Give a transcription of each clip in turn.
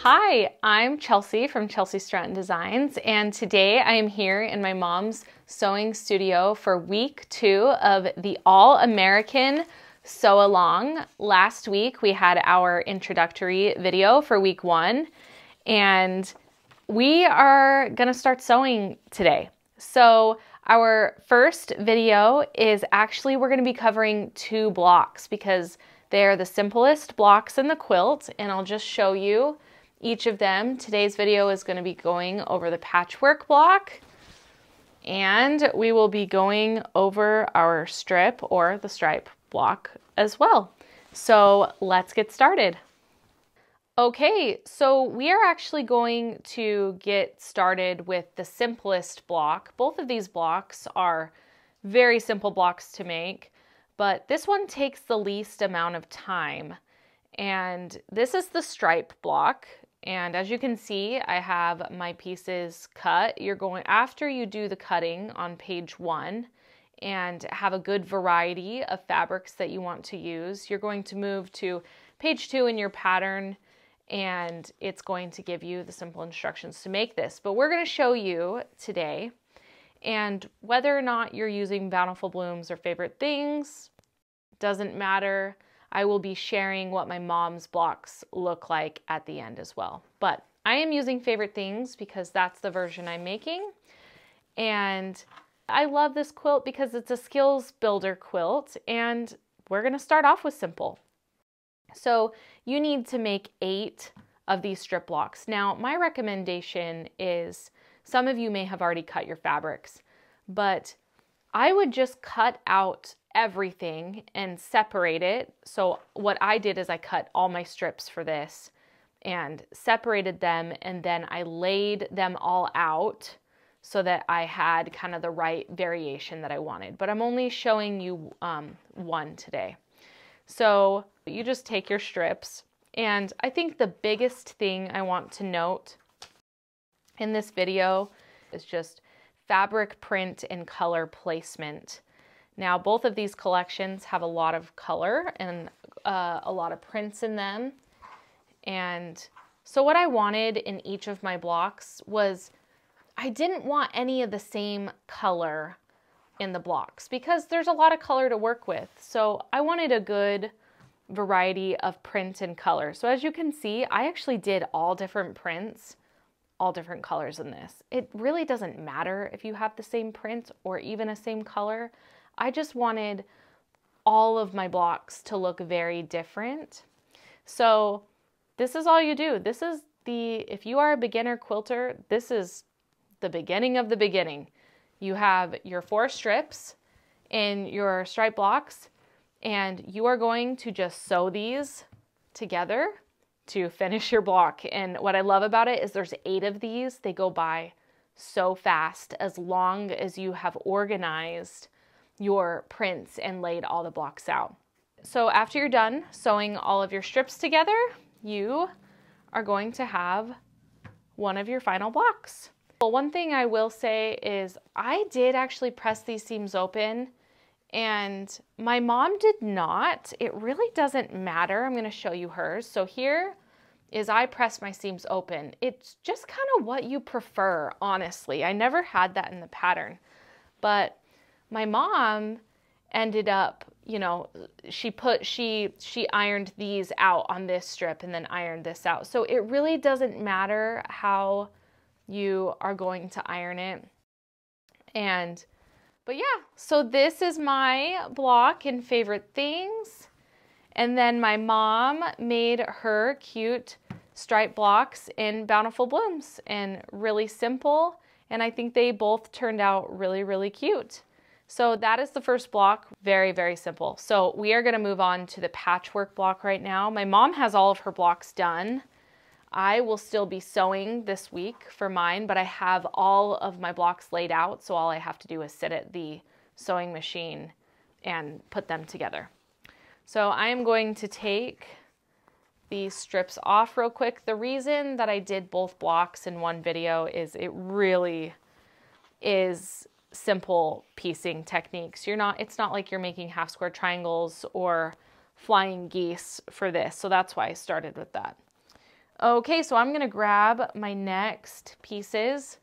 Hi, I'm Chelsea from Chelsea Stratton Designs, and today I am here in my mom's sewing studio for week 2 of the All-American Sew Along. Last week we had our introductory video for week 1, and we are gonna start sewing today. So our first video is actually, we're gonna be covering 2 blocks because they're the simplest blocks in the quilt, and I'll just show you each of them. Today's video is going to be going over the patchwork block, and we will be going over our strip or the stripe block as well. So let's get started. Okay, so we are actually going to get started with the simplest block. Both of these blocks are very simple blocks to make, but this one takes the least amount of time. And this is the stripe block. And as you can see, I have my pieces cut. After you do the cutting on page 1 and have a good variety of fabrics that you want to use, you're going to move to page 2 in your pattern, and it's going to give you the simple instructions to make this. But we're going to show you today, and whether or not you're using Bountiful Blooms or Favorite Things, doesn't matter. I will be sharing what my mom's blocks look like at the end as well. But I am using Favorite Things because that's the version I'm making. And I love this quilt because it's a skills builder quilt, and we're gonna start off with simple. So you need to make 8 of these strip blocks. Now, my recommendation is, some of you may have already cut your fabrics, but I would just cut out everything and separate it. So what I did is I cut all my strips for this and separated them, and then I laid them all out so that I had kind of the right variation that I wanted. But I'm only showing you one today. So you just take your strips, and I think the biggest thing I want to note in this video is just fabric print and color placement. Now, both of these collections have a lot of color and a lot of prints in them. And so what I wanted in each of my blocks was, I didn't want any of the same color in the blocks because there's a lot of color to work with. So I wanted a good variety of print and color. So as you can see, I actually did all different prints, all different colors in this. It really doesn't matter if you have the same print or even a same color. I just wanted all of my blocks to look very different. So this is all you do. If you are a beginner quilter, this is the beginning of the beginning. You have your 4 strips in your stripe blocks, and you are going to just sew these together to finish your block. And what I love about it is there's 8 of these. They go by so fast as long as you have organized your prints and laid all the blocks out. So after you're done sewing all of your strips together, you are going to have one of your final blocks. Well, one thing I will say is I did actually press these seams open, and my mom did not. It really doesn't matter. I'm going to show you hers. So here is, I press my seams open. It's just kind of what you prefer, honestly. I never had that in the pattern, but my mom ended up, you know, she ironed these out on this strip and then ironed this out. So it really doesn't matter how you are going to iron it. But yeah, so this is my block in Favorite Things. And then my mom made her cute stripe blocks in Bountiful Blooms, and really simple. And I think they both turned out really, really cute. So that is the first block, very, very simple. So we are gonna move on to the patchwork block right now. My mom has all of her blocks done. I will still be sewing this week for mine, but I have all of my blocks laid out, so all I have to do is sit at the sewing machine and put them together. So I am going to take these strips off real quick. The reason that I did both blocks in one video is it really is simple piecing techniques. It's not like you're making half square triangles or flying geese for this. So that's why I started with that. Okay, so I'm gonna grab my next pieces.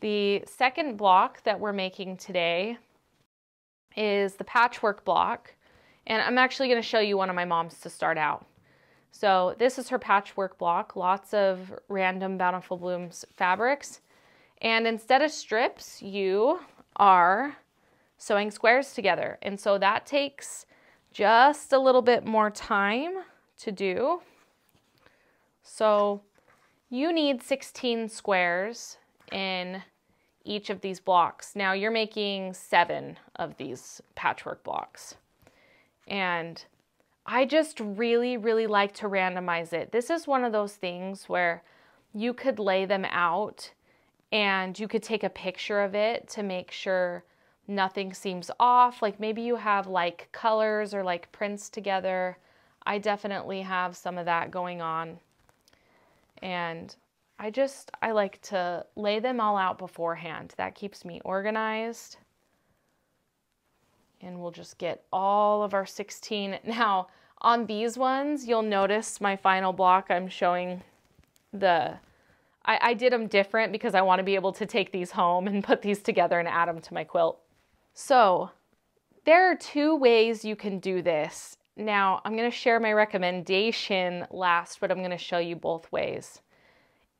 The second block that we're making today is the patchwork block. And I'm actually gonna show you one of my mom's to start out. So this is her patchwork block, lots of random Bountiful Blooms fabrics. And instead of strips, you are sewing squares together. And so that takes just a little bit more time to do. So you need 16 squares in each of these blocks. Now you're making 7 of these patchwork blocks. And I just really, really like to randomize it. This is one of those things where you could lay them out and you could take a picture of it to make sure nothing seems off. Like maybe you have like colors or like prints together. I definitely have some of that going on. And I like to lay them all out beforehand. That keeps me organized. And we'll just get all of our 16. Now, on these ones, you'll notice my final block, I'm showing I did them different because I want to be able to take these home and put these together and add them to my quilt. So there are 2 ways you can do this. Now, I'm going to share my recommendation last, but I'm going to show you both ways.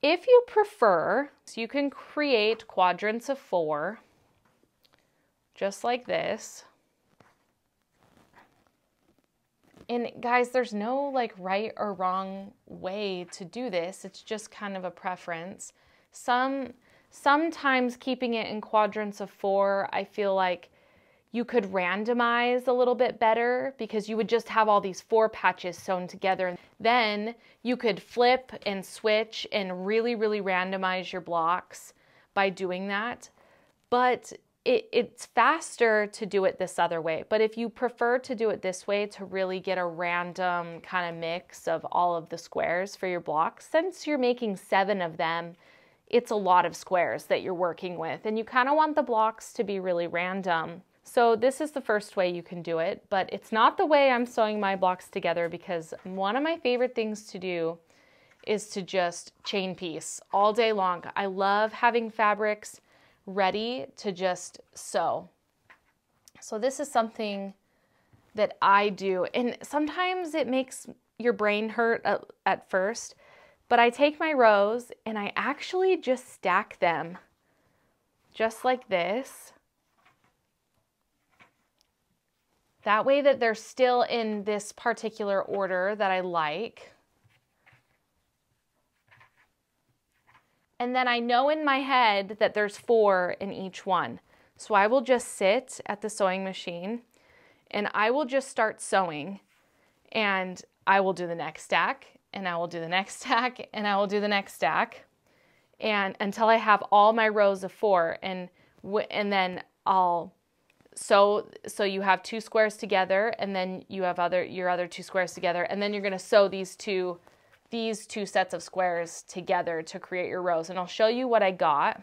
If you prefer, so you can create quadrants of 4, just like this. And guys, there's no like right or wrong way to do this. It's just kind of a preference. Sometimes keeping it in quadrants of 4, I feel like you could randomize a little bit better because you would just have all these 4 patches sewn together. Then you could flip and switch and really, really randomize your blocks by doing that. But it's faster to do it this other way. But if you prefer to do it this way to really get a random kind of mix of all of the squares for your blocks, since you're making 7 of them, it's a lot of squares that you're working with. And you kind of want the blocks to be really random. So this is the first way you can do it, but it's not the way I'm sewing my blocks together because one of my favorite things to do is to just chain piece all day long. I love having fabrics ready to just sew. So this is something that I do, and sometimes it makes your brain hurt at first, but I take my rows and I actually just stack them just like this. That way that they're still in this particular order that I like. And then I know in my head that there's 4 in each one. So I will just sit at the sewing machine and I will just start sewing. And I will do the next stack, and I will do the next stack, and I will do the next stack. And until I have all my rows of 4, and then I'll so you have 2 squares together, and then you have your other 2 squares together, and then you're going to sew these two sets of squares together to create your rows. And I'll show you what I got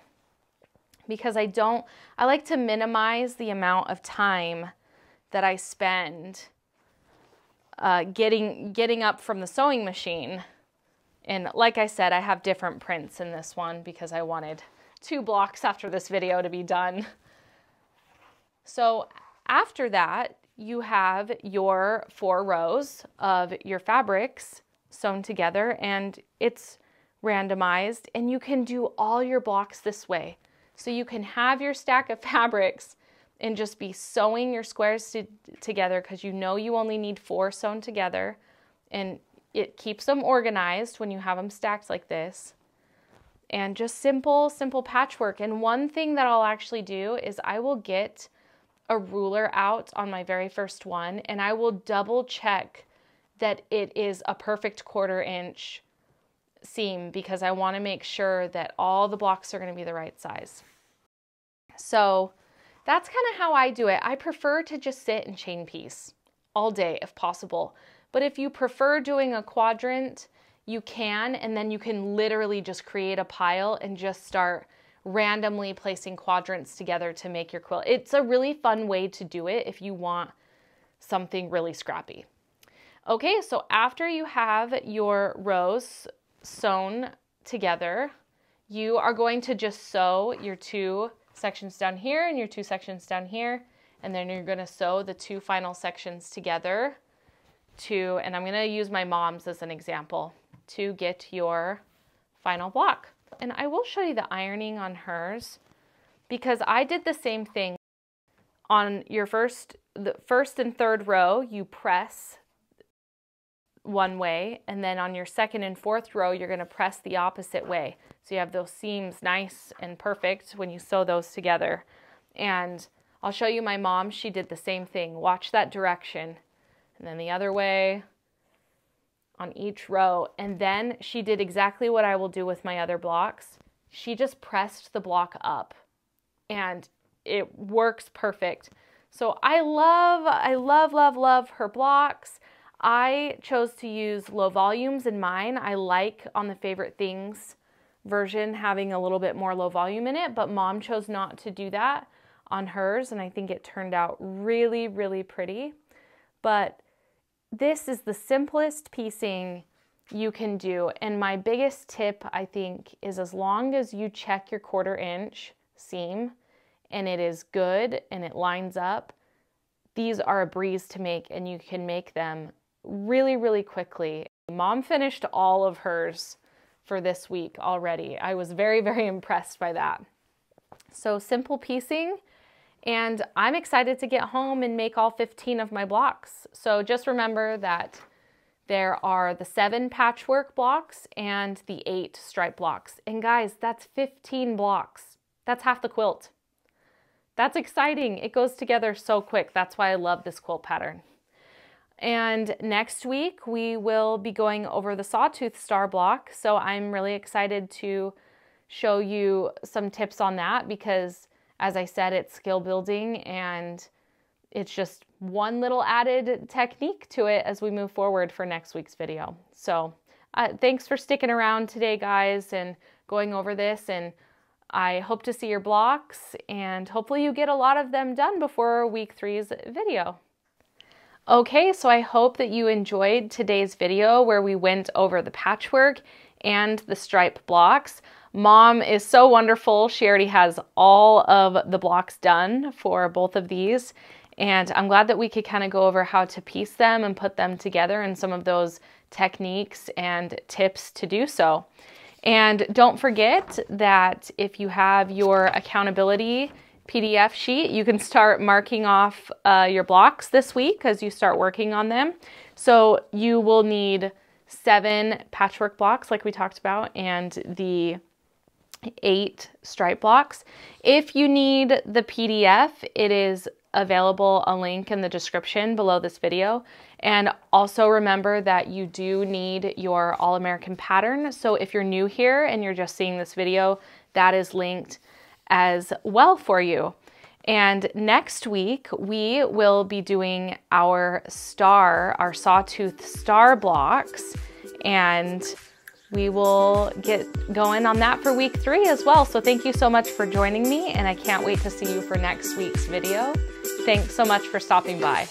because I like to minimize the amount of time that I spend getting up from the sewing machine. And like I said, I have different prints in this one because I wanted 2 blocks after this video to be done. So after that, you have your 4 rows of your fabrics sewn together, and it's randomized, and you can do all your blocks this way. So you can have your stack of fabrics and just be sewing your squares together because you know you only need 4 sewn together, and it keeps them organized when you have them stacked like this. And just simple patchwork. And one thing that I'll actually do is I will get a ruler out on my very first one, and I will double check that it is a perfect 1/4 inch seam because I want to make sure that all the blocks are going to be the right size. So that's kind of how I do it. I prefer to just sit and chain piece all day if possible. But if you prefer doing a quadrant, you can, and then you can literally just create a pile and just start randomly placing quadrants together to make your quilt. It's a really fun way to do it if you want something really scrappy. Okay, so after you have your rows sewn together, you are going to just sew your 2 sections down here and your 2 sections down here, and then you're going to sew the 2 final sections together and I'm going to use my mom's as an example, to get your final block. And I will show you the ironing on hers, because I did the same thing. On your the first and third row, you press one way, and then on your second and fourth row, you're going to press the opposite way. So you have those seams nice and perfect when you sew those together. And I'll show you my mom, she did the same thing. Watch that direction. And then the other way on each row. And then she did exactly what I will do with my other blocks. She just pressed the block up, and it works perfect. So I love her blocks. I chose to use low volumes in mine. I like on the Favorite Things version having a little bit more low volume in it, but Mom chose not to do that on hers, and I think it turned out really, really pretty. But this is the simplest piecing you can do, and my biggest tip, I think, is as long as you check your 1/4 inch seam and it is good and it lines up, these are a breeze to make, and you can make them really, really quickly. Mom finished all of hers for this week already. I was very, very impressed by that. So simple piecing, and I'm excited to get home and make all 15 of my blocks. So just remember that there are the 7 patchwork blocks and the 8 stripe blocks. And guys, that's 15 blocks. That's half the quilt. That's exciting. It goes together so quick. That's why I love this quilt pattern. And next week, we will be going over the sawtooth star block. So I'm really excited to show you some tips on that, because as I said, it's skill building, and it's just one little added technique to it as we move forward for next week's video. So thanks for sticking around today, guys, and going over this. And I hope to see your blocks, and hopefully you get a lot of them done before week 3's video. Okay, so I hope that you enjoyed today's video where we went over the patchwork and the stripe blocks. Mom is so wonderful. She already has all of the blocks done for both of these, and I'm glad that we could kind of go over how to piece them and put them together and some of those techniques and tips to do so. And don't forget that if you have your accountability PDF sheet, you can start marking off your blocks this week as you start working on them. So you will need 7 patchwork blocks like we talked about, and the 8 stripe blocks. If you need the PDF, it is available, a link in the description below this video. And also remember that you do need your All-American pattern. So if you're new here and you're just seeing this video, that is linked as well for you. And next week, we will be doing our sawtooth star blocks, and we will get going on that for week 3 as well. So thank you so much for joining me, and I can't wait to see you for next week's video. Thanks so much for stopping by.